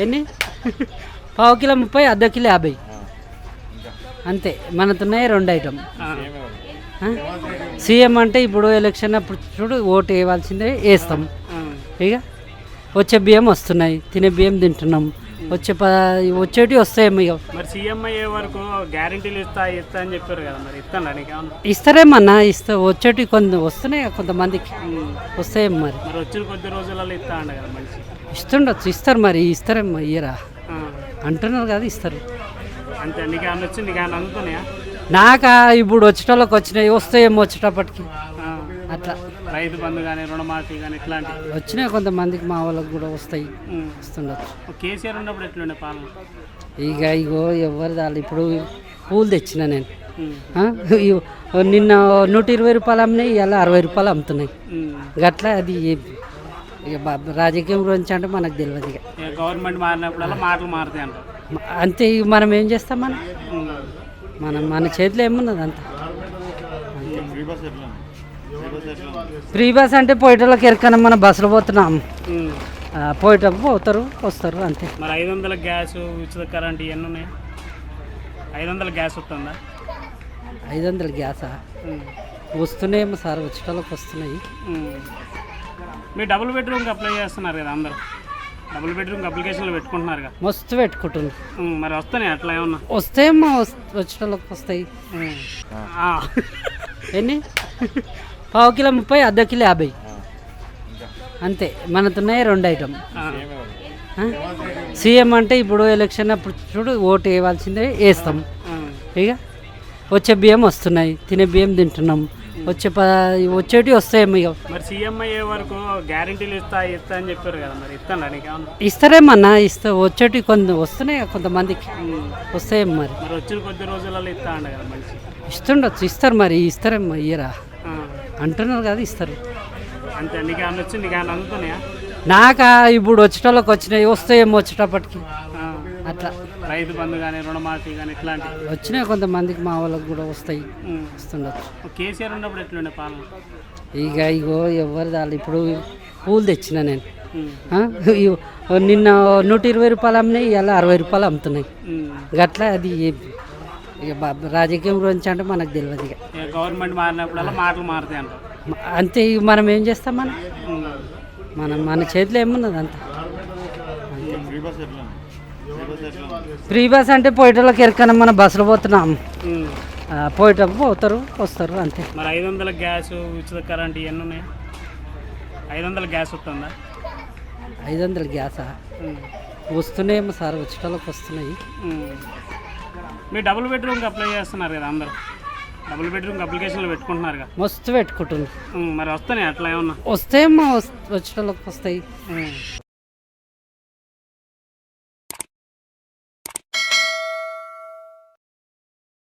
ఎన్ని పావు కిలో 30, అర్ధ కిలో 50 అంతే. మనతున్నాయి 2 ఐటమ్. సీఎం అంటే ఇప్పుడు ఎలక్షన్ అప్పుడు చూడు ఓటు వేయవలసిందే, వేస్తాం. ఇక వచ్చే బియ్యం వస్తున్నాయి, తినే బియ్యం తింటున్నాం. వచ్చేటివి వస్తాయేమో. ఇక మరి సీఎం అయ్యే వరకు గ్యారెంటీలు ఇస్తా అని చెప్పారు కదా, మరి ఇస్తారేమన్నా. వచ్చేటివి కొంత వస్తున్నాయి, కొంతమందికి వస్తాయేమో. మరి వచ్చిన కొద్ది రోజులలో ఇస్తా అంట కదా మనిషి. ఇస్తుండొచ్చు, ఇస్తారు. మరి ఇస్తారేమో, ఇయ్యరా అంటున్నారు కదా, ఇస్తారు అంతే. నీకు ఏమన్నా వచ్చింది, నీకు ఏమన్నా అందుతున్నాయా? నాకా ఇప్పుడు వచ్చేటోళ్ళకి వచ్చినాయి, వస్తాయేమో వచ్చేటప్పటికి. అట్లా రైతు బంధు కానీ రుణమాఫీ కానీ ఇట్లాంటివి వచ్చినాయి, కొంతమందికి మా వాళ్ళకి కూడా వస్తాయి, వస్తుండొచ్చు. కేసీఆర్ ఉన్నప్పుడు ఎట్లుండే పాలన? ఇగో ఎవరు దాళ్ళు. ఇప్పుడు పూలు తెచ్చిన నేను, నిన్న 120 రూపాయలు అమ్మినాయి, ఇలా 60 రూపాయలు అమ్ముతున్నాయి. గట్లా అది ఇక రాజకీయం గురించి అంటే మనకు తెలియదు. ఇక గవర్నమెంట్ మారినప్పుడల్లా మాటలు మారుతాయి అంట. అంతే. ఇక మనం ఏం చేస్తాం? మన చేతిలో ఏమున్నది అంత. ఫ్రీ బస్ అంటే పోయేటోళ్ళకి ఎరకన మన బస్సులో పోతున్నాం, పోయేటప్పుడు పోతారు వస్తారు అంతే. మరి 500 గ్యాస్, ఉచిత కరెంట్ ఇవన్నీ ఉన్నాయి. 500 గ్యాస్ వస్తుందా? 500 గ్యాసా? వస్తున్నాయేమో సార్, వచ్చేటోళ్ళకి వస్తున్నాయి. మీరు డబుల్ బెడ్రూమ్కి అప్లై చేస్తున్నారు కదా అందరూ, డబుల్ బెడ్రూమ్కి అప్లికేషన్లు పెట్టుకుంటున్నారు కదా, మస్తు పెట్టుకుంటున్నారు. మరి వస్తున్నాయి అట్లా ఏమన్నా? వస్తాయేమో, వచ్చేటోళ్ళకి వస్తాయి. ఎన్ని పావు కిలో 30, అర్ధ కిలో 50 అంతే. మనతున్నాయి 2 ఐటమ్. సీఎం అంటే ఇప్పుడు ఎలక్షన్ అప్పుడు చూడు ఓటు వేయవలసిందే, వేస్తాం. ఇక వచ్చే బియ్యం వస్తున్నాయి, తినే బియ్యం తింటున్నాం. వచ్చేటివి వస్తాయేమో. ఇక మరి సీఎం అయ్యే వరకు గ్యారెంటీలు ఇస్తా అని చెప్పారు కదా, మరి ఇస్తాను నీకు ఏమన్నా? ఇస్తారేమన్నా. వచ్చేటివి వస్తున్నాయి, కొంతమందికి వస్తాయేమో. మరి వచ్చిన కొద్ది రోజులలో ఇస్తా అంట కదా మనిషి. ఇస్తుండొచ్చు, ఇస్తారు. మరి ఇస్తారేమో, ఇయ్యరా అంటున్నారు కదా, ఇస్తారు అంతే. నీకు ఏమన్నా వచ్చింది, నీకు ఏమన్నా అందుతున్నాయా? నాకా ఇప్పుడు వచ్చేటోళ్ళకి వచ్చినాయి, వస్తాయేమో వచ్చేటప్పటికి. అట్లా రైతు బంధు కానీ రుణమాఫీ కానీ ఇట్లాంటివి వచ్చినాయి, కొంతమందికి మా వాళ్ళకి కూడా వస్తాయి, వస్తుండొచ్చు. కేసీఆర్ ఉన్నప్పుడు ఎట్లుండే పాలన? ఇగో ఎవరు దాళ్ళు. ఇప్పుడు పూలు తెచ్చిన నేను, నిన్న 120 రూపాయలు అమ్మినాయి, ఇలా 60 రూపాయలు అమ్ముతున్నాయి. గట్లా అది ఇక రాజకీయం గురించి అంటే మనకు తెలియదు. ఇక గవర్నమెంట్ మారినప్పుడల్లా మాటలు మారుతాయి అంట. అంతే. ఇక మనం ఏం చేస్తాం? మన చేతిలో ఏమున్నది అంత. ఫ్రీ బస్ అంటే పోయేటోళ్ళకి ఎరకన మన బస్సులో పోతున్నాం, పోయేటప్పుడు పోతారు వస్తారు అంతే. మరి 500 గ్యాస్, ఉచిత కరెంట్ ఇవన్నీ ఉన్నాయి. 500 గ్యాస్ వస్తుందా? 500 గ్యాసా? వస్తున్నాయేమో సార్, వచ్చేటోళ్ళకి వస్తున్నాయి. మీరు డబుల్ బెడ్రూమ్కి అప్లై చేస్తున్నారు కదా అందరూ, డబుల్ బెడ్రూమ్కి అప్లికేషన్లు పెట్టుకుంటున్నారు కదా, మస్తు పెట్టుకుంటున్నారు. మరి వస్తున్నాయి అట్లా ఏమన్నా? వస్తాయేమో, వచ్చేటోళ్ళకి వస్తాయి.